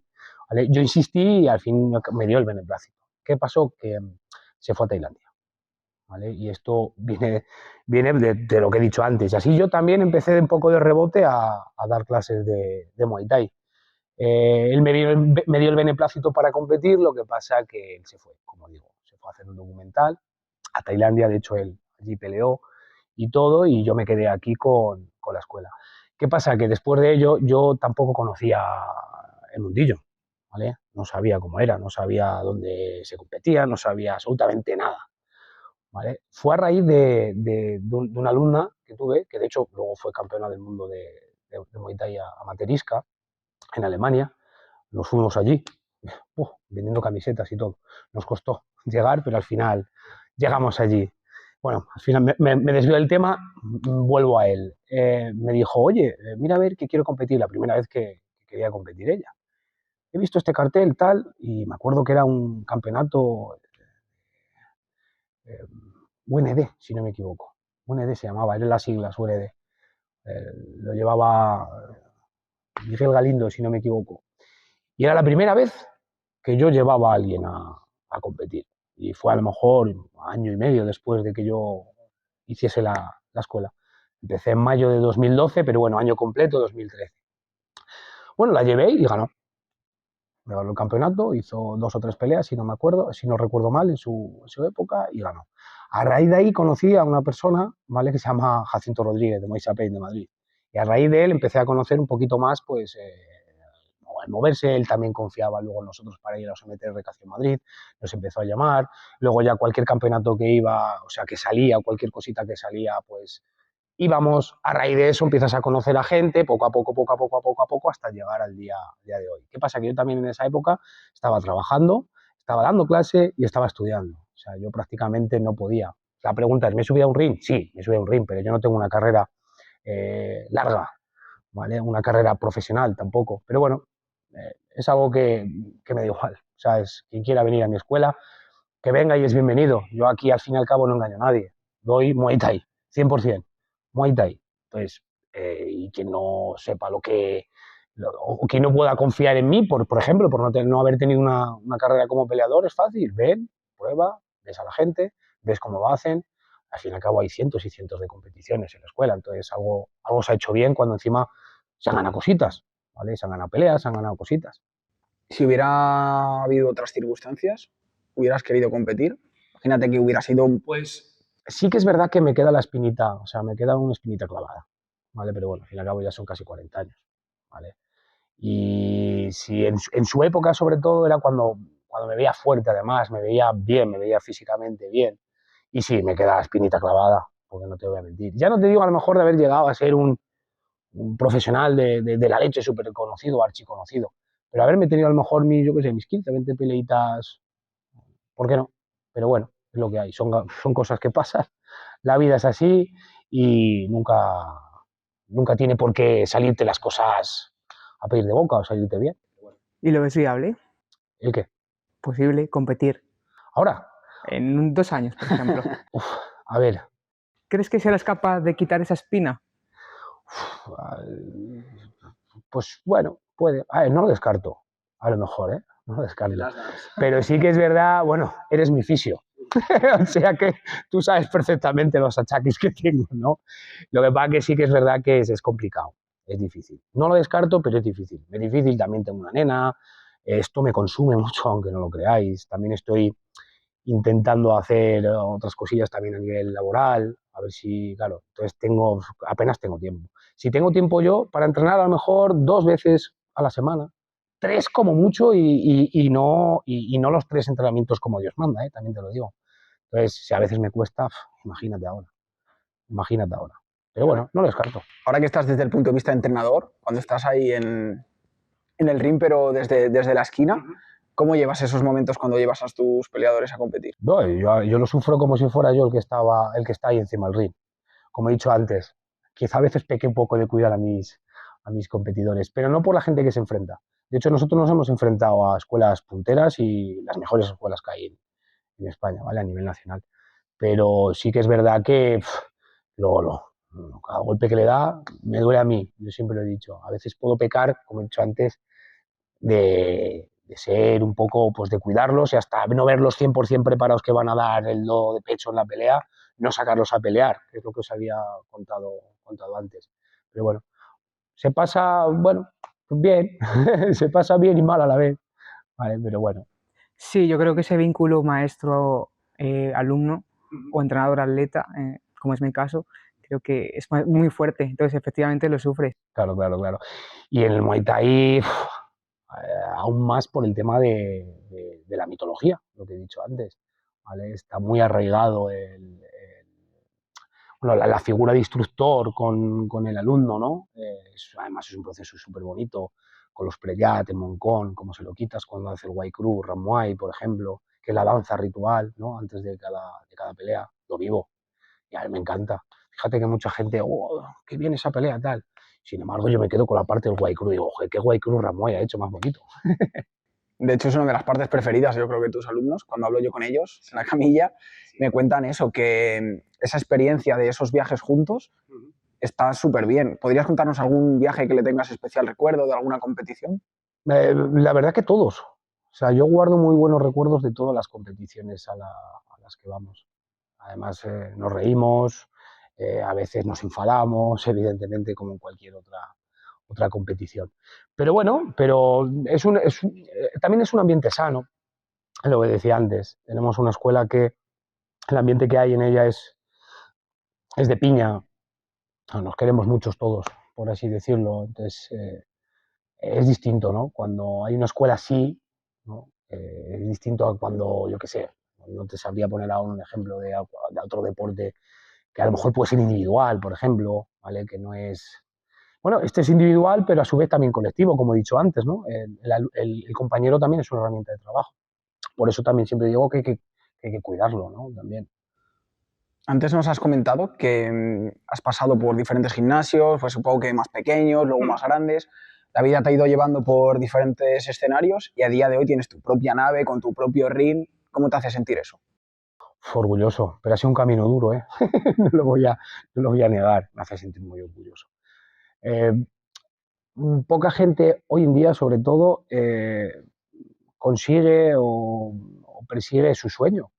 B: ¿vale? Yo insistí y al fin me dio el beneplácito. ¿Qué pasó? Que se fue a Tailandia, ¿vale? Y esto viene de lo que he dicho antes. Y así yo también empecé de un poco de rebote a dar clases de Muay Thai. Él me dio el beneplácito para competir, lo que pasa que él se fue, como digo, se fue a hacer un documental a Tailandia, de hecho él allí peleó y todo, y yo me quedé aquí con la escuela. ¿Qué pasa? Que después de ello yo tampoco conocía el mundillo, ¿vale? No sabía cómo era, no sabía dónde se competía, no sabía absolutamente nada, ¿vale? Fue a raíz de una alumna que tuve, que de hecho luego fue campeona del mundo de Muay Thai amateurisca en Alemania. Nos fuimos allí, vendiendo camisetas y todo. Nos costó llegar, pero al final llegamos allí. Bueno, al final me desvío del tema, vuelvo a él. Me dijo, oye, mira a ver que quiero competir, la primera vez que quería competir ella. He visto este cartel tal, y me acuerdo que era un campeonato eh, UND, si no me equivoco. UND se llamaba, eran las siglas UND. Lo llevaba Miguel Galindo, si no me equivoco. Y era la primera vez que yo llevaba a alguien a competir. Y fue a lo mejor año y medio después de que yo hiciese la escuela. Empecé en mayo de 2012, pero bueno, año completo, 2013. Bueno, la llevé y ganó. Me ganó el campeonato, hizo 2 o 3 peleas, si no me acuerdo, si no recuerdo mal, en su época, y ganó. A raíz de ahí conocí a una persona, ¿vale?, que se llama Jacinto Rodríguez, de Moisa Pain, de Madrid. Y a raíz de él empecé a conocer un poquito más, pues, al moverse, él también confiaba luego en nosotros para ir a los MTR que hacía en Madrid, nos empezó a llamar, luego ya cualquier campeonato que iba, o sea, que salía, cualquier cosita que salía, pues íbamos, a raíz de eso empiezas a conocer a gente, poco a poco, poco a poco, poco a poco, hasta llegar al día de hoy. ¿Qué pasa? Que yo también en esa época estaba trabajando, estaba dando clase y estaba estudiando. O sea, yo prácticamente no podía. La pregunta es, ¿me he subido a un ring? Sí, me he subido a un ring, pero yo no tengo una carrera larga, ¿vale? Una carrera profesional tampoco. Pero bueno, es algo que me da igual. ¿sabes? Quien quiera venir a mi escuela, que venga y es bienvenido. Yo aquí, al fin y al cabo, no engaño a nadie. Doy Muay Thai, 100%, Muay Thai. Entonces, y quien no sepa o quien no pueda confiar en mí, por ejemplo, por no haber tenido una carrera como peleador, es fácil. Ven, prueba, ves a la gente, ves cómo lo hacen. Al fin y al cabo hay cientos y cientos de competiciones en la escuela, entonces algo se ha hecho bien cuando encima se han ganado cositas, ¿vale? Se han ganado peleas, se han ganado cositas.
A: Si hubiera habido otras circunstancias, ¿hubieras querido competir? Imagínate que hubiera sido...
B: Pues sí que es verdad que me queda la espinita, o sea, me queda una espinita clavada, ¿vale? Pero bueno, al fin y al cabo ya son casi 40 años, ¿vale? Y si en su época, sobre todo, era cuando me veía fuerte, además, me veía bien, me veía físicamente bien. Y sí, me queda la espinita clavada, porque no te voy a mentir. Ya no te digo a lo mejor de haber llegado a ser un profesional de la leche súper conocido, archiconocido, pero haberme tenido a lo mejor yo qué sé, mis 15, 20 peleitas, ¿por qué no? Pero bueno, es lo que hay, son cosas que pasan, la vida es así y nunca tiene por qué salirte las cosas a pedir de boca o salirte bien.
C: ¿Y lo ves viable?
B: ¿El qué?
C: Posible competir.
B: ¿Ahora?
C: En 2 años, por ejemplo.
B: Uf, a ver.
C: ¿Crees que serás capaz de quitar esa espina?
B: Pues bueno, puede. A ver, no lo descarto. A lo mejor, ¿eh? No lo descarto. Pero sí que es verdad, bueno, eres mi fisio. O sea que tú sabes perfectamente los achaques que tengo, ¿no? Lo que pasa que sí que es verdad que es complicado, es difícil. No lo descarto, pero es difícil. Es difícil, también tengo una nena, esto me consume mucho, aunque no lo creáis. También estoy intentando hacer otras cosillas también a nivel laboral, a ver si, claro, entonces apenas tengo tiempo. Si tengo tiempo yo para entrenar a lo mejor 2 veces a la semana, 3 como mucho y no los 3 entrenamientos como Dios manda, también te lo digo. Entonces, si a veces me cuesta, imagínate ahora. Pero bueno, no lo descarto.
A: Ahora que estás desde el punto de vista de entrenador, cuando estás ahí en el ring, pero desde la esquina, ¿cómo llevas esos momentos cuando llevas a tus peleadores a competir?
B: No, yo lo sufro como si fuera yo el que está ahí encima del ring. Como he dicho antes, quizá a veces pequé un poco de cuidar a mis competidores, pero no por la gente que se enfrenta. De hecho, nosotros nos hemos enfrentado a escuelas punteras y las mejores escuelas que hay en España, ¿vale? A nivel nacional. Pero sí que es verdad que cada golpe que le da me duele a mí, yo siempre lo he dicho. A veces puedo pecar, como he dicho antes, de ser un poco, pues de cuidarlos y hasta no verlos 100% preparados que van a dar el do de pecho en la pelea, no sacarlos a pelear, que es lo que os había contado antes. Pero bueno, se pasa, bueno, bien, se pasa bien y mal a la vez, ¿vale? Pero bueno.
C: Sí, yo creo que ese vínculo maestro-alumno o entrenador-atleta, como es mi caso, creo que es muy fuerte, entonces efectivamente lo sufres.
B: Claro. Y en el Muay Thai, aún más por el tema de la mitología, lo que he dicho antes, ¿vale? Está muy arraigado la figura de instructor con el alumno, ¿no? Además es un proceso súper bonito, con los preyat, el moncón, cómo se lo quitas cuando hace el Wai Kru, Ramuai, por ejemplo, que es la danza ritual, ¿no? Antes de cada pelea, lo vivo, y a mí me encanta. Fíjate que mucha gente, oh, qué bien esa pelea, tal. Sin embargo, yo me quedo con la parte del Wai Kru y digo, joder, qué Wai Kru Ramuai ha hecho más bonito.
A: De hecho, es una de las partes preferidas, yo creo que tus alumnos, cuando hablo yo con ellos en la camilla, me cuentan eso, que esa experiencia de esos viajes juntos está súper bien. ¿Podrías contarnos algún viaje que le tengas especial recuerdo de alguna competición?
B: La verdad que todos. O sea, yo guardo muy buenos recuerdos de todas las competiciones a las que vamos. Además, nos reímos, a veces nos enfadamos, evidentemente, como en cualquier otra competición. Pero bueno, también es un ambiente sano, es lo que decía antes. Tenemos una escuela que el ambiente que hay en ella es de piña, nos queremos muchos todos, por así decirlo. Entonces, es distinto, ¿no? Cuando hay una escuela así, ¿no? Es distinto a cuando, yo qué sé, no te sabría poner ahora un ejemplo de otro deporte que a lo mejor puede ser individual, por ejemplo, ¿vale? Que no es... Bueno, este es individual, pero a su vez también colectivo, como he dicho antes, ¿no? El compañero también es una herramienta de trabajo. Por eso también siempre digo que hay que cuidarlo, ¿no? También.
A: Antes nos has comentado que has pasado por diferentes gimnasios, pues supongo que más pequeños, luego más grandes. la vida te ha ido llevando por diferentes escenarios y a día de hoy tienes tu propia nave con tu propio ring. ¿Cómo te hace sentir eso?
B: Orgulloso, pero ha sido un camino duro, ¿eh? No lo voy a negar, me hace sentir muy orgulloso. Eh, Poca gente hoy en día, sobre todo, consigue o persigue su sueño.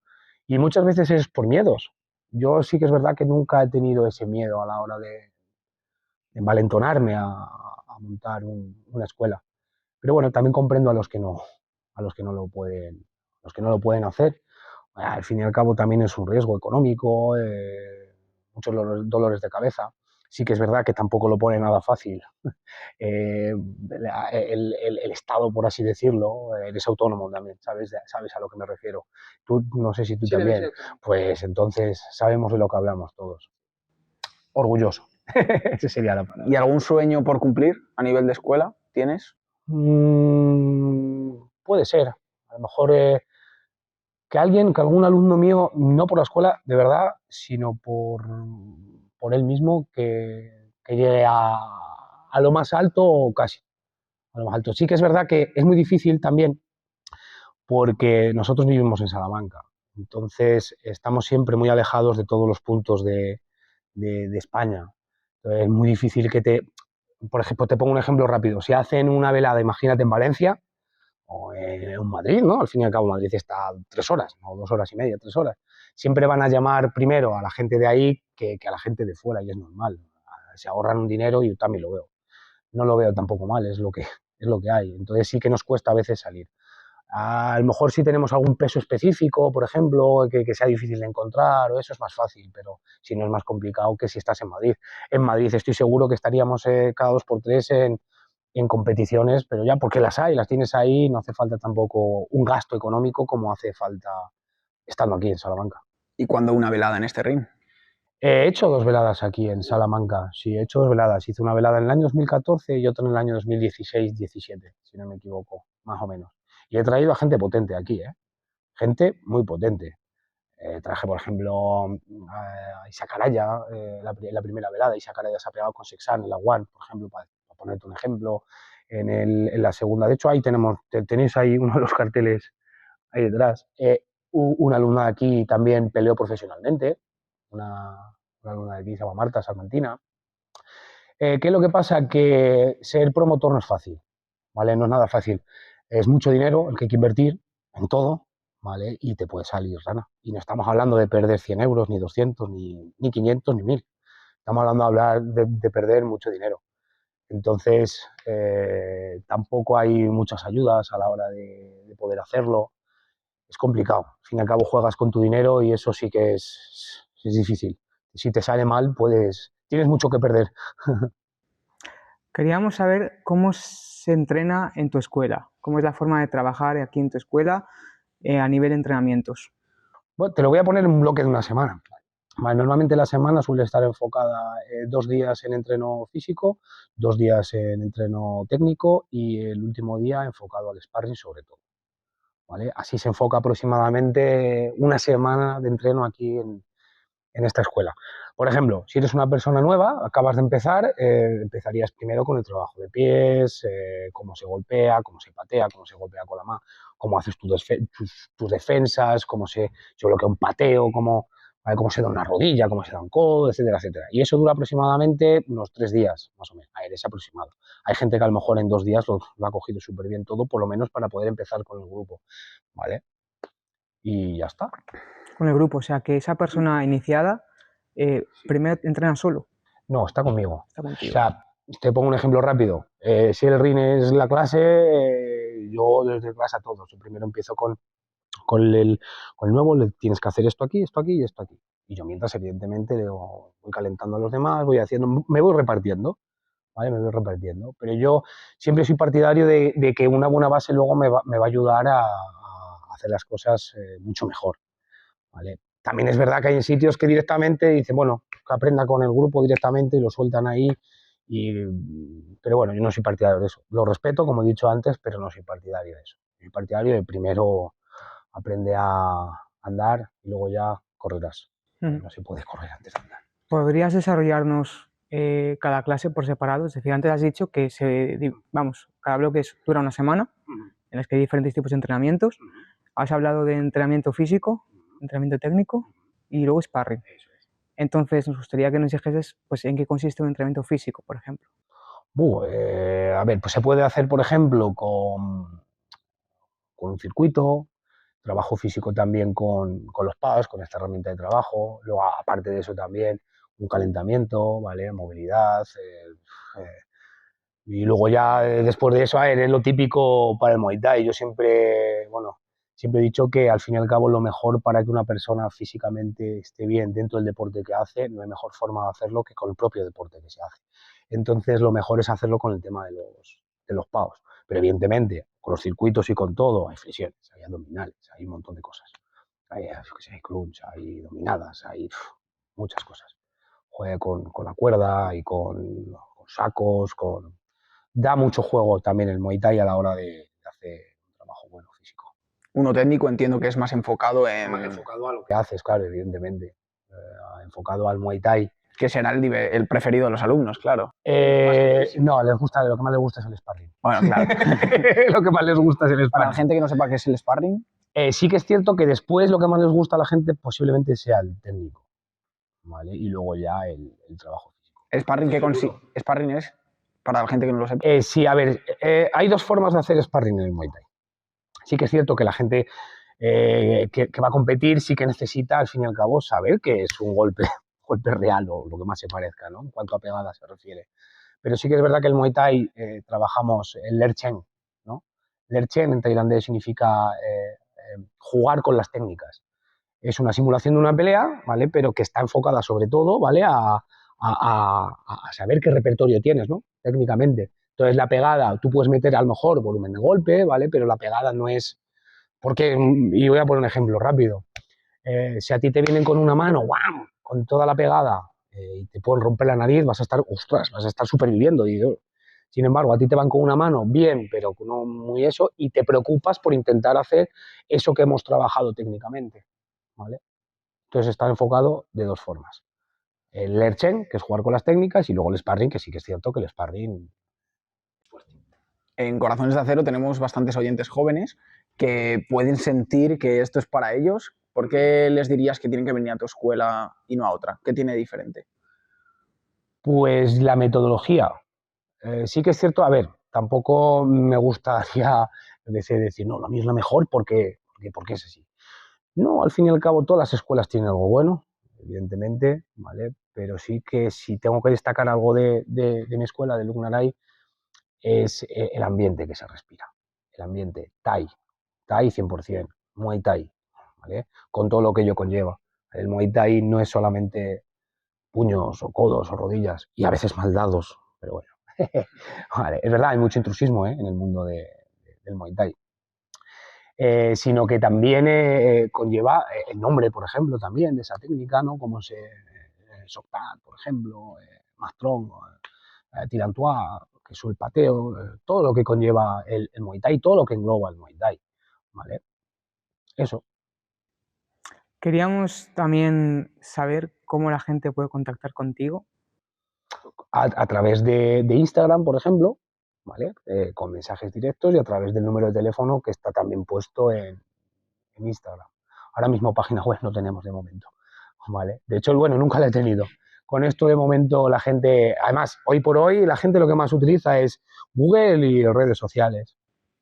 B: Y muchas veces es por miedos. Yo sí que es verdad que nunca he tenido ese miedo a la hora de envalentonarme a montar una escuela. Pero bueno, también comprendo a los que no lo pueden, los que no lo pueden hacer. Al fin y al cabo también es un riesgo económico, muchos dolores de cabeza. Sí que es verdad que tampoco lo pone nada fácil el Estado, por así decirlo. Eres autónomo también, sabes a lo que me refiero. Tú, no sé si tú también, pues entonces sabemos de lo que hablamos todos. Orgulloso, esa sería la palabra.
A: ¿Y algún sueño por cumplir a nivel de escuela tienes?
B: Puede ser, a lo mejor que algún alumno mío, no por la escuela, de verdad, sino por él mismo, que llegue a lo más alto o casi a lo más alto. Sí que es verdad que es muy difícil también porque nosotros vivimos en Salamanca, entonces estamos siempre muy alejados de todos los puntos de España. Entonces, es muy difícil por ejemplo, te pongo un ejemplo rápido, si hacen una velada, imagínate en Valencia, o en Madrid, ¿no? Al fin y al cabo Madrid está 3 horas, no 2 horas y media, 3 horas. Siempre van a llamar primero a la gente de ahí que a la gente de fuera y es normal. Se ahorran un dinero y yo también lo veo. No lo veo tampoco mal, es lo que hay. Entonces sí que nos cuesta a veces salir. A lo mejor si tenemos algún peso específico, por ejemplo, que sea difícil de encontrar, o eso es más fácil, pero si no es más complicado que si estás en Madrid. En Madrid estoy seguro que estaríamos cada 2 por 3 en competiciones, pero ya porque las tienes ahí, no hace falta tampoco un gasto económico como hace falta estando aquí en Salamanca.
A: ¿Y cuándo una velada en este ring?
B: He hecho 2 veladas aquí en Salamanca, sí, he hecho 2 veladas. Hice una velada en el año 2014 y otra en el año 2016-17, si no me equivoco, más o menos. Y he traído a gente potente aquí, ¿eh? Gente muy potente. Traje, por ejemplo, a Isaac Araya, la primera velada. Isaac Araya se ha pegado con Sexan en la One, por ejemplo, para ponerte un ejemplo. En la segunda, de hecho, ahí tenéis ahí uno de los carteles ahí detrás. Una alumna de aquí también peleó profesionalmente, una, una alumna de aquí se llama Marta Salmantina. ¿Qué es lo que pasa? Que ser promotor no es fácil, ¿vale? No es nada fácil. Es mucho dinero el que hay que invertir en todo, ¿vale? Y te puede salir rana. Y no estamos hablando de perder 100 euros, ni 200, ni 500, ni 1000. Estamos hablando de perder mucho dinero. Entonces, tampoco hay muchas ayudas a la hora de poder hacerlo. Es complicado. Al fin y al cabo juegas con tu dinero y eso sí que es difícil. Si te sale mal, tienes mucho que perder.
C: Queríamos saber cómo se entrena en tu escuela, cómo es la forma de trabajar aquí en tu escuela a nivel de entrenamientos.
B: Bueno, te lo voy a poner en un bloque de una semana. Vale, normalmente la semana suele estar enfocada 2 días en entreno físico, 2 días en entreno técnico y el último día enfocado al sparring sobre todo. ¿Vale? Así se enfoca aproximadamente una semana de entreno aquí en esta escuela. Por ejemplo, si eres una persona nueva, acabas de empezar, empezarías primero con el trabajo de pies, cómo se golpea, cómo se patea, cómo se golpea con la mano, cómo haces tus defensas, cómo se bloquea un pateo, ¿vale? Cómo se da una rodilla, cómo se da un codo, etcétera, etcétera. Y eso dura aproximadamente unos 3 días, más o menos. A ver, es aproximado. Hay gente que a lo mejor en 2 días lo ha cogido súper bien todo, por lo menos para poder empezar con el grupo, ¿vale? Y ya está.
C: Con el grupo, o sea que esa persona iniciada primero entrena solo.
B: No, está conmigo.
C: Está contigo.
B: O sea, te pongo un ejemplo rápido. Si el RIN es la clase, yo desde clase a todos. Yo primero empiezo con el nuevo, le tienes que hacer esto aquí y esto aquí. Y yo mientras, evidentemente, voy calentando a los demás, me voy repartiendo, ¿vale? Me voy repartiendo. Pero yo siempre soy partidario de que una buena base luego me va a ayudar a hacer las cosas mucho mejor, ¿vale? También es verdad que hay sitios que directamente dicen, bueno, que aprenda con el grupo directamente y lo sueltan ahí. Pero bueno, yo no soy partidario de eso. Lo respeto, como he dicho antes, pero no soy partidario de eso. Soy partidario de primero aprende a andar y luego ya correrás. No se puede correr antes de andar.
C: ¿Podrías desarrollarnos cada clase por separado. Es decir, antes has dicho que cada bloque dura una semana, en las que hay diferentes tipos de entrenamientos. Has hablado de entrenamiento físico, entrenamiento técnico y luego sparring. Entonces, nos gustaría que nos dijeses pues, en qué consiste un entrenamiento físico, por ejemplo.
B: A ver, pues se puede hacer, por ejemplo, con un circuito, trabajo físico también con los pads, con esta herramienta de trabajo, luego aparte de eso también un calentamiento, ¿vale? Movilidad, y luego ya después de eso, a ver, es lo típico para el Muay Thai. Yo siempre, bueno, siempre he dicho que al fin y al cabo lo mejor para que una persona físicamente esté bien dentro del deporte que hace, no hay mejor forma de hacerlo que con el propio deporte que se hace. Entonces lo mejor es hacerlo con el tema de los pavos. Pero evidentemente, con los circuitos y con todo, hay flexiones, hay abdominales, hay un montón de cosas. Hay crunch, hay dominadas, hay muchas cosas. Juega con la cuerda y con sacos, da mucho juego también el Muay Thai a la hora de hacer un trabajo bueno físico.
A: Uno técnico entiendo que es más enfocado
B: Más enfocado a lo que haces, claro, evidentemente. Enfocado al Muay Thai.
A: Que será el preferido de los alumnos, claro.
B: No, lo que más les gusta es el sparring.
A: Bueno, claro.
B: Lo que más les gusta es el sparring.
A: Para la gente que no sepa qué es el sparring.
B: Sí que es cierto que después lo que más les gusta a la gente posiblemente sea el técnico, ¿vale? Y luego ya el trabajo físico.
A: ¿Sparring es? Para la gente que no lo sepa.
B: Sí, a ver, hay dos formas de hacer sparring en el Muay Thai. Sí que es cierto que la gente que va a competir sí que necesita, al fin y al cabo, saber que es un golpe real o lo que más se parezca, ¿no? En cuanto a pegada se refiere. Pero sí que es verdad que el Muay Thai trabajamos el Lerchen, ¿no? Lerchen en tailandés significa jugar con las técnicas. Es una simulación de una pelea, ¿vale? Pero que está enfocada sobre todo, ¿vale? A saber qué repertorio tienes, ¿no? Técnicamente. Entonces la pegada, tú puedes meter a lo mejor volumen de golpe, ¿vale? Pero la pegada no es... Porque, y voy a poner un ejemplo rápido. Si a ti te vienen con una mano, ¡guau!, con toda la pegada y te pueden romper la nariz, vas a estar superviviendo. Sin embargo, a ti te van con una mano bien, pero no muy eso, y te preocupas por intentar hacer eso que hemos trabajado técnicamente, ¿vale? Entonces está enfocado de dos formas. El Lerchen, que es jugar con las técnicas, y luego el sparring, que sí que es cierto que el sparring...
A: En Corazones de Acero tenemos bastantes oyentes jóvenes que pueden sentir que esto es para ellos. ¿Por qué les dirías que tienen que venir a tu escuela y no a otra? ¿Qué tiene diferente?
B: Pues la metodología. Sí que es cierto, a ver, tampoco me gustaría decir, no, la mía es la mejor porque es así. No, al fin y al cabo todas las escuelas tienen algo bueno, evidentemente, ¿vale? Pero sí que si tengo que destacar algo de mi escuela, de Lugnaray, es el ambiente que se respira. El ambiente Thai 100%, Muay Thai, ¿vale? Con todo lo que ello conlleva. El Muay Thai no es solamente puños o codos o rodillas, y a veces mal dados, pero bueno. Vale, es verdad, hay mucho intrusismo en el mundo del Muay Thai. Sino que también conlleva el nombre, por ejemplo, también de esa técnica, ¿no? Como Soktat, por ejemplo, Mastrong, Tirantua, que es el pateo, todo lo que conlleva el Muay Thai, todo lo que engloba el Muay Thai, ¿vale? Eso.
C: Queríamos también saber cómo la gente puede contactar contigo.
B: A través de Instagram, por ejemplo, ¿vale? Con mensajes directos y a través del número de teléfono que está también puesto en Instagram. Ahora mismo página web no tenemos de momento, ¿vale? De hecho, bueno, nunca la he tenido. Con esto de momento la gente, además, hoy por hoy la gente lo que más utiliza es Google y redes sociales.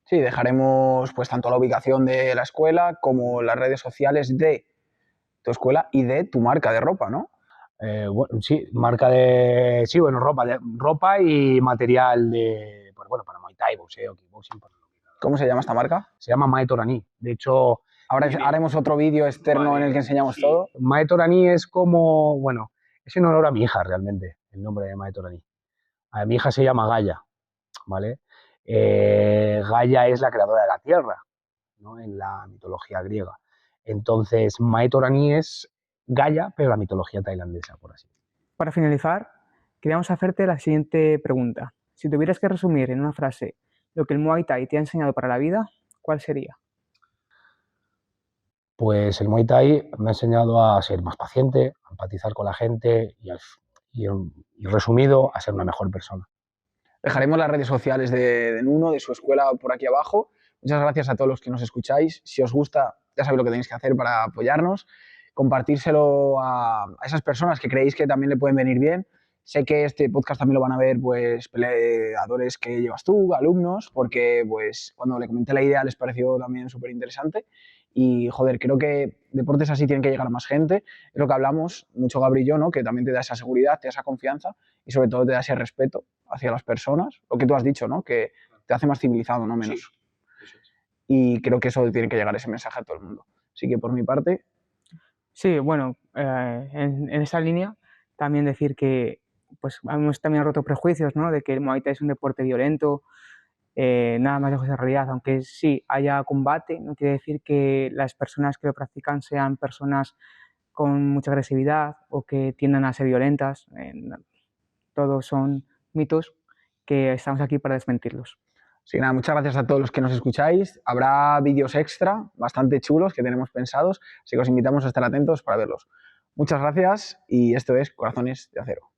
A: Sí, dejaremos pues tanto la ubicación de la escuela como las redes sociales de tu escuela y de tu marca de ropa, ¿no?
B: Bueno, sí, marca de... Sí, bueno, ropa y material de... Pues bueno, para Muay Thai, boxeo, kickboxing.
A: ¿Cómo se llama esta marca?
B: Se llama Mae Torani. De hecho...
A: Ahora haremos otro vídeo externo en el que enseñamos todo.
B: Mae Torani es como... Bueno, es en honor a mi hija, realmente, el nombre de Mae Torani. A mi hija se llama Gaia, ¿vale? Gaia es la creadora de la tierra, ¿no? En la mitología griega. Entonces, Mae Torani es Gaia, pero la mitología tailandesa, por así decirlo.
C: Para finalizar, queríamos hacerte la siguiente pregunta. Si tuvieras que resumir en una frase lo que el Muay Thai te ha enseñado para la vida, ¿cuál sería?
B: Pues el Muay Thai me ha enseñado a ser más paciente, a empatizar con la gente y resumido, a ser una mejor persona.
A: Dejaremos las redes sociales de Nuno, de su escuela, por aquí abajo. Muchas gracias a todos los que nos escucháis. Si os gusta, ya sabéis lo que tenéis que hacer para apoyarnos. Compartírselo a esas personas que creéis que también le pueden venir bien. Sé que este podcast también lo van a ver pues peleadores que llevas tú, alumnos, porque pues cuando le comenté la idea les pareció también súper interesante. Y joder, creo que deportes así tienen que llegar a más gente. Es lo que hablamos mucho Gabri y yo, ¿no? Que también te da esa seguridad, te da esa confianza y sobre todo te da ese respeto hacia las personas. Lo que tú has dicho, ¿no? Que te hace más civilizado, no menos. Sí, eso es. Y creo que eso tiene que llegar ese mensaje a todo el mundo. Así que por mi parte...
C: Sí, bueno, en esa línea también decir que pues hemos también roto prejuicios, ¿no? De que el Muay Thai es un deporte violento, nada más lejos de realidad. Aunque sí haya combate, no quiere decir que las personas que lo practican sean personas con mucha agresividad o que tiendan a ser violentas. Todos son mitos que estamos aquí para desmentirlos.
A: Sí, nada, muchas gracias a todos los que nos escucháis. Habrá vídeos extra bastante chulos que tenemos pensados, así que os invitamos a estar atentos para verlos. Muchas gracias y esto es Corazones de Acero.